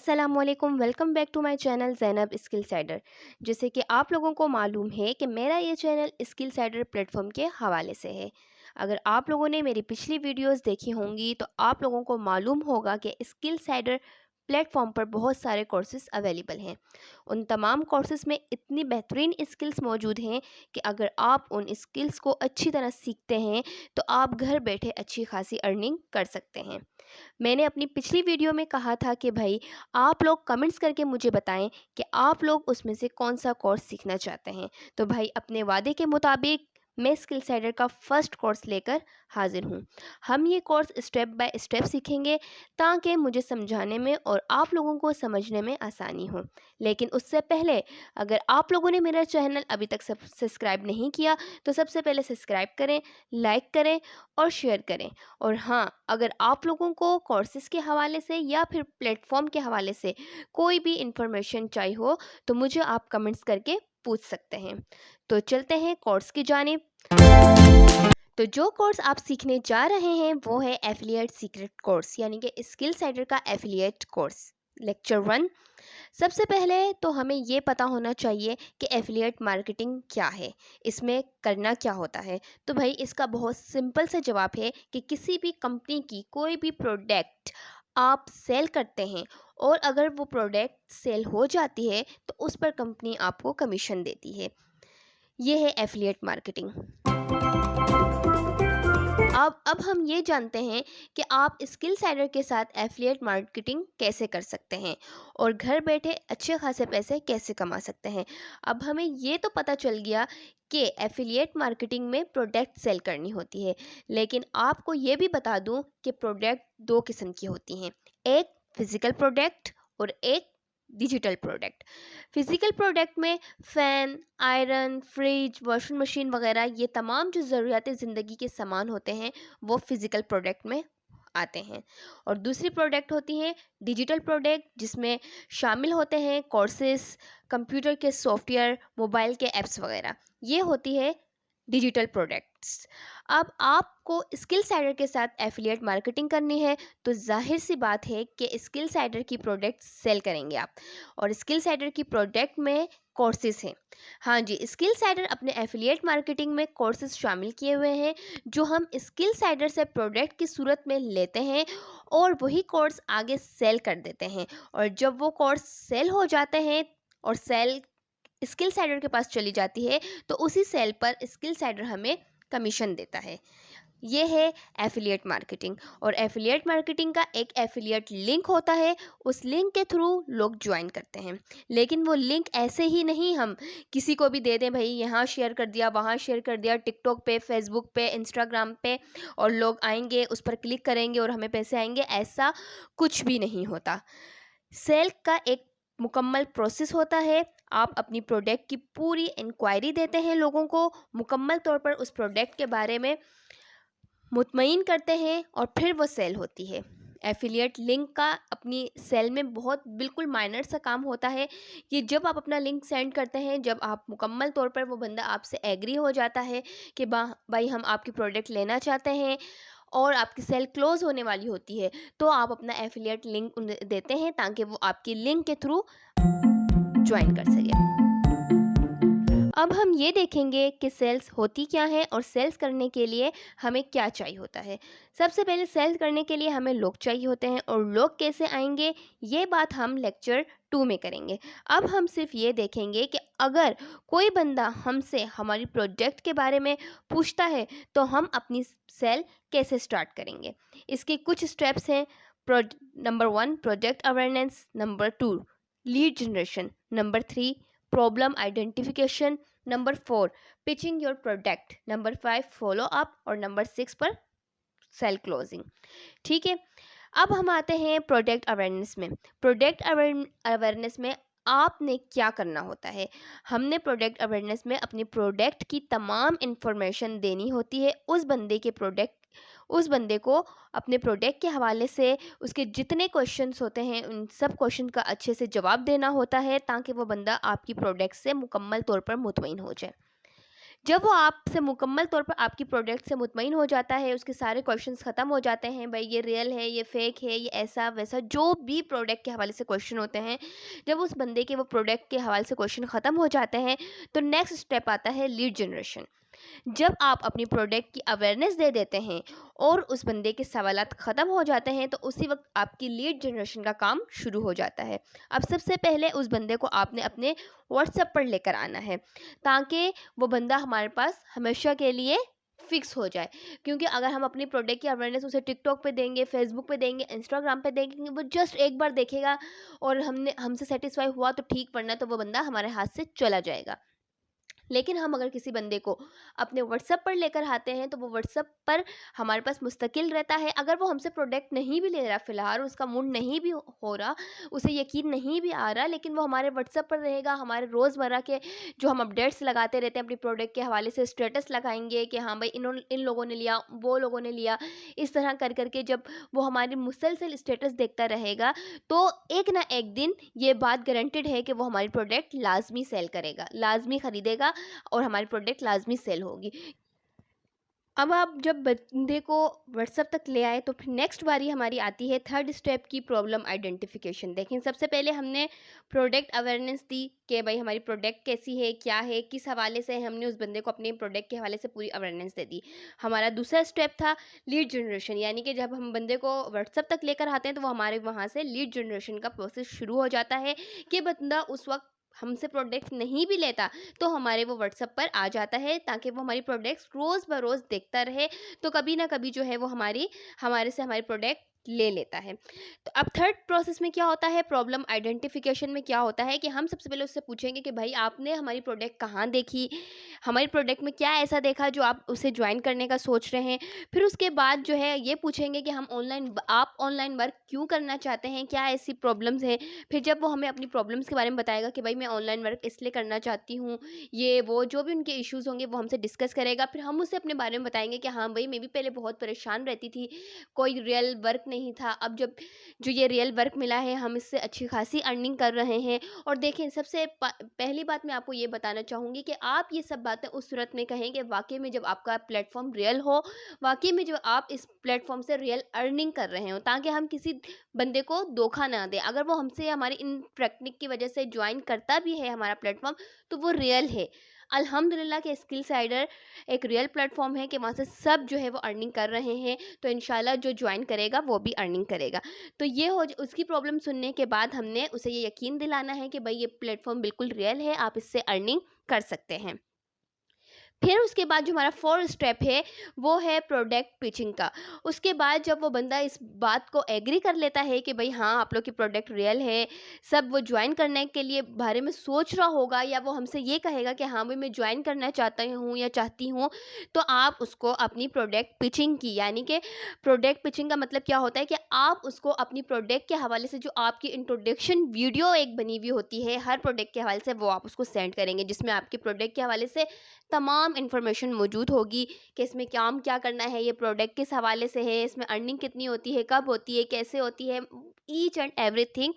अस्सलामुअलैकुम, welcome back to my channel Zainab skill sider. जैसे कि आप लोगों को मालूम है कि मेरा ये चैनल स्किल साइडर प्लेटफॉर्म के हवाले से है। अगर आप लोगों ने मेरी पिछली वीडियोस देखी होंगी तो आप लोगों को मालूम होगा कि स्किल साइडर प्लेटफॉर्म पर बहुत सारे कोर्सेज़ अवेलेबल हैं। उन तमाम कोर्सेज़ में इतनी बेहतरीन स्किल्स मौजूद हैं कि अगर आप उन स्किल्स को अच्छी तरह सीखते हैं तो आप घर बैठे अच्छी खासी अर्निंग कर सकते हैं। मैंने अपनी पिछली वीडियो में कहा था कि भाई आप लोग कमेंट्स करके मुझे बताएं कि आप लोग उसमें से कौन सा कोर्स सीखना चाहते हैं। तो भाई अपने वादे के मुताबिक मैं स्किल साइडर का फ़र्स्ट कोर्स लेकर हाजिर हूँ। हम ये कोर्स स्टेप बाय स्टेप सीखेंगे ताकि मुझे समझाने में और आप लोगों को समझने में आसानी हो। लेकिन उससे पहले अगर आप लोगों ने मेरा चैनल अभी तक सब्सक्राइब नहीं किया तो सबसे पहले सब्सक्राइब करें, लाइक करें और शेयर करें। और हाँ, अगर आप लोगों को कोर्सेज़ के हवाले से या फिर प्लेटफॉर्म के हवाले से कोई भी इंफॉर्मेशन चाहिए हो तो मुझे आप कमेंट्स करके पूछ सकते हैं। तो चलते हैं कोर्स की जानिब। तो जो कोर्स आप सीखने जा रहे हैं वो है एफिलिएट सीक्रेट कोर्स, यानी कि स्किल साइडर का एफिलिएट कोर्स लेक्चर 1। सबसे पहले तो हमें ये पता होना चाहिए कि एफिलिएट मार्केटिंग क्या है, इसमें करना क्या होता है। तो भाई इसका बहुत सिंपल सा जवाब है कि किसी भी कंपनी की कोई भी प्रोडक्ट आप सेल करते हैं और अगर वो प्रोडक्ट सेल हो जाती है तो उस पर कंपनी आपको कमीशन देती है। ये है एफिलिएट मार्केटिंग। अब हम ये जानते हैं कि आप स्किल साइडर के साथ एफिलिएट मार्केटिंग कैसे कर सकते हैं और घर बैठे अच्छे खासे पैसे कैसे कमा सकते हैं। अब हमें ये तो पता चल गया कि एफिलिएट मार्केटिंग में प्रोडक्ट सेल करनी होती है, लेकिन आपको ये भी बता दूं कि प्रोडक्ट दो किस्म की होती हैं, एक फिजिकल प्रोडक्ट और एक डिजिटल प्रोडक्ट। फिजिकल प्रोडक्ट में fan, iron, fridge, washing machine वगैरह ये तमाम जो ज़रूरियात ज़िंदगी के सामान होते हैं वो फिज़िकल प्रोडक्ट में आते हैं। और दूसरी प्रोडक्ट होती हैं डिजिटल प्रोडक्ट, जिसमें शामिल होते हैं कोर्सेस, कंप्यूटर के सॉफ्टवेयर, मोबाइल के ऐप्स वगैरह। ये होती है डिजिटल प्रोडक्ट्स। अब आपको स्किल साइडर के साथ एफिलिएट मार्केटिंग करनी है तो जाहिर सी बात है कि स्किल साइडर की प्रोडक्ट सेल करेंगे आप, और स्किल साइडर की प्रोडक्ट में कोर्सेज हैं। हाँ जी, स्किल साइडर अपने एफिलिएट मार्केटिंग में कोर्सेज शामिल किए हुए हैं जो हम स्किल साइडर से प्रोडक्ट की सूरत में लेते हैं और वही कोर्स आगे सेल कर देते हैं। और जब वो कोर्स सेल हो जाते हैं और सेल स्किल साइडर के पास चली जाती है तो उसी सेल पर स्किल साइडर हमें कमीशन देता है। ये है एफिलिएट मार्केटिंग। और एफिलिएट मार्केटिंग का एक एफिलिएट लिंक होता है, उस लिंक के थ्रू लोग ज्वाइन करते हैं। लेकिन वो लिंक ऐसे ही नहीं हम किसी को भी दे दें, भाई यहाँ शेयर कर दिया, वहाँ शेयर कर दिया, टिकटॉक पे, फेसबुक पे, इंस्टाग्राम पे, और लोग आएंगे उस पर क्लिक करेंगे और हमें पैसे आएंगे। ऐसा कुछ भी नहीं होता। सेल का एक मुकम्मल प्रोसेस होता है। आप अपनी प्रोडक्ट की पूरी इंक्वायरी देते हैं लोगों को, मुकम्मल तौर पर उस प्रोडक्ट के बारे में मुतमईन करते हैं और फिर वो सेल होती है। एफिलिएट लिंक का अपनी सेल में बहुत बिल्कुल माइनर सा काम होता है कि जब आप अपना लिंक सेंड करते हैं, जब आप मुकम्मल तौर पर वो बंदा आपसे एग्री हो जाता है कि भाई हम आपकी प्रोडक्ट लेना चाहते हैं और आपकी सेल क्लोज होने वाली होती है, तो आप अपना एफिलिएट लिंक उन्हें देते हैं ताकि वो आपकी लिंक के थ्रू ज्वाइन कर सके। अब हम ये देखेंगे कि सेल्स होती क्या है और सेल्स करने के लिए हमें क्या चाहिए होता है। सबसे पहले सेल्स करने के लिए हमें लोग चाहिए होते हैं, और लोग कैसे आएंगे ये बात हम लेक्चर 2 में करेंगे। अब हम सिर्फ ये देखेंगे कि अगर कोई बंदा हमसे हमारी प्रोजेक्ट के बारे में पूछता है तो हम अपनी सेल कैसे स्टार्ट करेंगे। इसके कुछ स्टेप्स हैं। Number 1 project awareness, number 2 lead generation, number 3 problem identification, number 4 pitching your product, number 5 follow up, और नंबर 6 पर सेल क्लोजिंग। ठीक है, अब हम आते हैं प्रोडक्ट अवेयरनेस में। प्रोडक्ट अवेयरनेस में आपने क्या करना होता है। हमने प्रोडक्ट अवेयरनेस में अपनी प्रोडक्ट की तमाम इंफॉर्मेशन देनी होती है उस बंदे को अपने प्रोडक्ट के हवाले से। उसके जितने क्वेश्चंस होते हैं उन सब क्वेश्चन का अच्छे से जवाब देना होता है ताकि वो बंदा आपकी प्रोडक्ट से मुकम्मल तौर पर मुतमईन हो जाए। जब वो आपसे मुकम्मल तौर पर आपकी प्रोडक्ट से मुतमईन हो जाता है, उसके सारे क्वेश्चंस ख़त्म हो जाते हैं, भाई ये रियल है, ये फ़ेक है, ये ऐसा-वैसा जो भी प्रोडक्ट के हवाले से क्वेश्चन होते हैं, जब उस बंदे के वो प्रोडक्ट के हवाले से क्वेश्चन ख़त्म हो जाते हैं, तो नेक्स्ट स्टेप आता है लीड जनरेशन। जब आप अपनी प्रोडक्ट की अवेयरनेस दे देते हैं और उस बंदे के सवालात ख़त्म हो जाते हैं, तो उसी वक्त आपकी लीड जनरेशन का काम शुरू हो जाता है। अब सबसे पहले उस बंदे को आपने अपने व्हाट्सएप पर लेकर आना है, ताकि वो बंदा हमारे पास हमेशा के लिए फिक्स हो जाए। क्योंकि अगर हम अपनी प्रोडक्ट की अवेयरनेस उसे टिकटॉक पे देंगे, फेसबुक पे देंगे, इंस्टाग्राम पे देंगे, वो जस्ट एक बार देखेगा और हमसे सेटिस्फाई हुआ तो ठीक, वरना तो वो बंदा हमारे हाथ से चला जाएगा। लेकिन हम अगर किसी बंदे को अपने व्हाट्सएप पर लेकर आते हैं, तो वो व्हाट्सएप पर हमारे पास मुस्तकिल रहता है। अगर वो हमसे प्रोडक्ट नहीं भी ले रहा फ़िलहाल, उसका मूड नहीं भी हो रहा, उसे यकीन नहीं भी आ रहा, लेकिन वो हमारे व्हाट्सएप पर रहेगा। हमारे रोज़मर्रा के जो हम अपडेट्स लगाते रहते हैं अपनी प्रोडक्ट के हवाले से, स्टेटस लगाएंगे कि हाँ भाई इन लोगों ने लिया, वो लोगों ने लिया। इस तरह कर करके जब वो हमारी मुसलसल स्टेटस देखता रहेगा, तो एक ना एक दिन ये बात गारंटेड है कि वो हमारी प्रोडक्ट लाजमी सेल करेगा, लाजमी ख़रीदेगा और हमारी प्रोडक्ट लाजमी सेल होगी। अब आप जब बंदे को व्हाट्सएप तक ले आए, तो फिर नेक्स्ट बारी हमारी आती है थर्ड स्टेप की प्रॉब्लम आइडेंटिफिकेशन। देखें, सबसे पहले हमने प्रोडक्ट अवेयरनेस दी कि भाई हमारी प्रोडक्ट कैसी है, क्या है, किस हवाले से है। हमने उस बंदे को अपने प्रोडक्ट के हवाले से पूरी अवेयरनेस दे दी। हमारा दूसरा स्टेप था लीड जनरेशन, यानी कि जब हम बंदे को व्हाट्सएप तक लेकर आते हैं, तो वो हमारे वहाँ से लीड जनरेशन का प्रोसेस शुरू हो जाता है कि बंदा उस वक्त हमसे प्रोडक्ट नहीं भी लेता, तो हमारे वो व्हाट्सएप पर आ जाता है, ताकि वो हमारी प्रोडक्ट्स रोज़ बरोज़ देखता रहे, तो कभी ना कभी जो है वो हमारे से हमारी प्रोडक्ट ले लेता है। तो अब थर्ड प्रोसेस में क्या होता है, प्रॉब्लम आइडेंटिफिकेशन में क्या होता है कि हम सबसे पहले उससे पूछेंगे कि भाई आपने हमारी प्रोडक्ट कहाँ देखी, हमारी प्रोडक्ट में क्या ऐसा देखा जो आप उसे ज्वाइन करने का सोच रहे हैं। फिर उसके बाद जो है ये पूछेंगे कि आप ऑनलाइन वर्क क्यों करना चाहते हैं, क्या ऐसी प्रॉब्लम्स हैं। फिर जब वो हमें अपनी प्रॉब्लम्स के बारे में बताएगा कि भाई मैं ऑनलाइन वर्क इसलिए करना चाहती हूँ, ये वो जो भी उनके इश्यूज़ होंगे वो हमसे डिस्कस करेगा। फिर हम उसे अपने बारे में बताएँगे कि हाँ भाई, मैं भी पहले बहुत परेशान रहती थी, कोई रियल वर्क नहीं था। अब जब जो ये रियल वर्क मिला है, हम इससे अच्छी खासी अर्निंग कर रहे हैं। और देखें, सबसे पहली बात मैं आपको ये बताना चाहूँगी कि आप ये सब बातें उस सूरत में कहें कि वाक़ई में जब आपका प्लेटफ़ॉर्म रियल हो, वाक़ई में जो आप इस प्लेटफ़ॉर्म से रियल अर्निंग कर रहे हो, ताकि हम किसी बंदे को धोखा ना दें। अगर वो हमसे हमारी इन टेक्निक की वजह से ज्वाइन करता भी है हमारा प्लेटफ़ॉर्म, तो वो रियल है। अल्हम्दुलिल्लाह कि स्किल साइडर एक रियल प्लेटफ़ॉर्म है कि वहाँ से सब जो है वो अर्निंग कर रहे हैं, तो इंशाल्लाह जो ज्वाइन करेगा वो भी अर्निंग करेगा। तो ये हो ज उसकी प्रॉब्लम सुनने के बाद हमने उसे ये यकीन दिलाना है कि भई ये प्लेटफ़ॉर्म बिल्कुल रियल है, आप इससे अर्निंग कर सकते हैं। फिर उसके बाद जो हमारा फोर्थ स्टेप है, वो है प्रोडक्ट पिचिंग का। उसके बाद जब वो बंदा इस बात को एग्री कर लेता है कि भाई हाँ, आप लोग की प्रोडक्ट रियल है, सब वो ज्वाइन करने के लिए बारे में सोच रहा होगा, या वो हमसे ये कहेगा कि हाँ भाई मैं ज्वाइन करना चाहता हूँ या चाहती हूँ, तो आप उसको अपनी प्रोडक्ट पिचिंग की, यानी कि प्रोडक्ट पिचिंग का मतलब क्या होता है कि आप उसको अपनी प्रोडक्ट के हवाले से जो आपकी इंट्रोडक्शन वीडियो एक बनी हुई होती है हर प्रोडक्ट के हवाले से, वो आप उसको सेंड करेंगे, जिसमें आपकी प्रोडक्ट के हवाले से तमाम इन्फॉर्मेशन मौजूद होगी कि इसमें काम क्या करना है, ये प्रोडक्ट किस हवाले से है, इसमें अर्निंग कितनी होती है, कब होती है, कैसे होती है, ईच एंड एवरीथिंग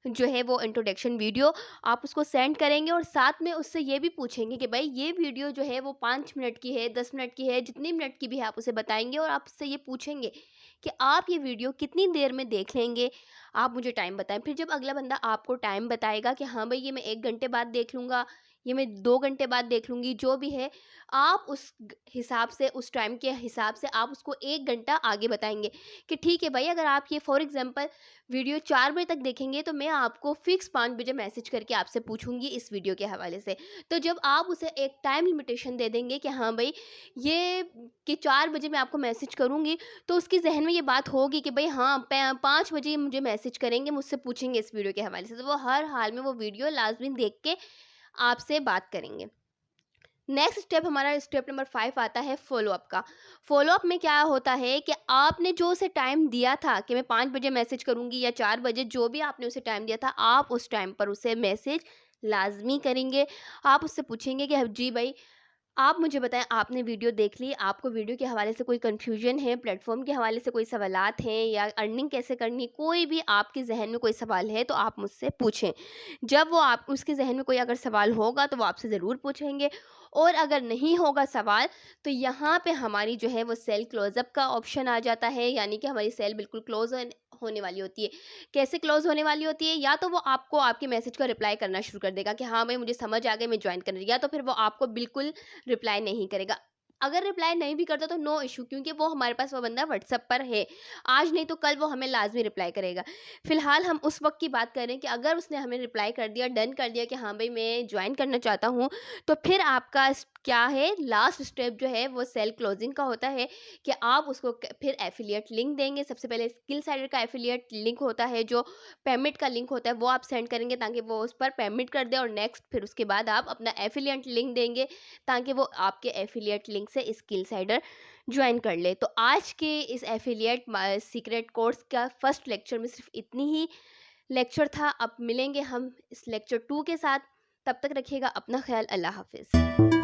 जो है वो इंट्रोडक्शन वीडियो आप उसको सेंड करेंगे। और साथ में उससे ये भी पूछेंगे कि भाई ये वीडियो जो है वो 5 मिनट की है, 10 मिनट की है, जितनी मिनट की भी है आप उसे बताएंगे, और आप उससे ये पूछेंगे कि आप ये वीडियो कितनी देर में देख लेंगे, आप मुझे टाइम बताएं। फिर जब अगला बंदा आपको टाइम बताएगा कि हाँ भाई ये मैं 1 घंटे बाद देख लूँगा, ये मैं 2 घंटे बाद देख लूँगी, जो भी है, आप उस हिसाब से, उस टाइम के हिसाब से आप उसको 1 घंटा आगे बताएंगे कि ठीक है भाई, अगर आप ये फॉर एग्जांपल वीडियो 4 बजे तक देखेंगे, तो मैं आपको फिक्स 5 बजे मैसेज करके आपसे पूछूंगी इस वीडियो के हवाले से। तो जब आप उसे एक टाइम लिमिटेशन दे देंगे कि हाँ भाई ये कि 4 बजे मैं आपको मैसेज करूंगी, तो उसके जहन में ये बात होगी कि भाई हाँ 5 बजे मुझे मैसेज करेंगे, मुझसे पूछेंगे इस वीडियो के हवाले से, तो वो हर हाल में वो वीडियो लाजमी देख के आपसे बात करेंगे। नेक्स्ट स्टेप, हमारा स्टेप नंबर 5 आता है फॉलोअप का। फॉलोअप में क्या होता है कि आपने जो उसे टाइम दिया था कि मैं 5 बजे मैसेज करूंगी या 4 बजे, जो भी आपने उसे टाइम दिया था, आप उस टाइम पर उसे मैसेज लाजमी करेंगे। आप उससे पूछेंगे कि जी भाई आप मुझे बताएँ, आपने वीडियो देख ली, आपको वीडियो के हवाले से कोई कन्फ्यूज़न है, प्लेटफ़ॉर्म के हवाले से कोई सवालात हैं या अर्निंग कैसे करनी, कोई भी आपके ज़हन में कोई सवाल है तो आप मुझसे पूछें। जब वो आप उसके ज़हन में कोई अगर सवाल होगा तो वो आपसे ज़रूर पूछेंगे, और अगर नहीं होगा सवाल तो यहाँ पे हमारी जो है वो सेल क्लोज़अप का ऑप्शन आ जाता है, यानी कि हमारी सेल बिल्कुल क्लोज़ होने वाली होती है। कैसे क्लोज़ होने वाली होती है? या तो वो आपको आपके मैसेज का रिप्लाई करना शुरू कर देगा कि हाँ भाई, मुझे समझ आ गया, मैं जॉइन कर रही हूँ, या तो फिर वो आपको बिल्कुल रिप्लाई नहीं करेगा। अगर रिप्लाई नहीं भी करता तो नो इश्यू, क्योंकि वो हमारे पास वो बंदा व्हाट्सएप पर है। आज नहीं तो कल वो हमें लाज़मी रिप्लाई करेगा। फ़िलहाल हम उस वक़्त की बात कर रहे हैं कि अगर उसने हमें रिप्लाई कर दिया, डन कर दिया कि हाँ भई मैं जॉइन करना चाहता हूँ, तो फिर आपका क्या है, लास्ट स्टेप जो है वो सेल क्लोज़िंग का होता है कि आप उसको फिर एफ़िलिएट लिंक देंगे। सबसे पहले स्किल साइडर का एफ़िलिएट लिंक होता है, जो पेमेंट का लिंक होता है, वो आप सेंड करेंगे ताकि वो उस पर पेमेंट कर दे, और नेक्स्ट फिर उसके बाद आप अपना एफ़िलिएट लिंक देंगे ताकि वो आपके एफ़िलिएट लिंक से स्किल साइडर जॉइन कर ले। तो आज के इस एफ़िलिएट सीक्रेट कोर्स का फर्स्ट लेक्चर में सिर्फ इतनी ही लेक्चर था। अब मिलेंगे हम इस लेक्चर 2 के साथ। तब तक रखिएगा अपना ख़्याल। अल्लाह हाफ़िज़।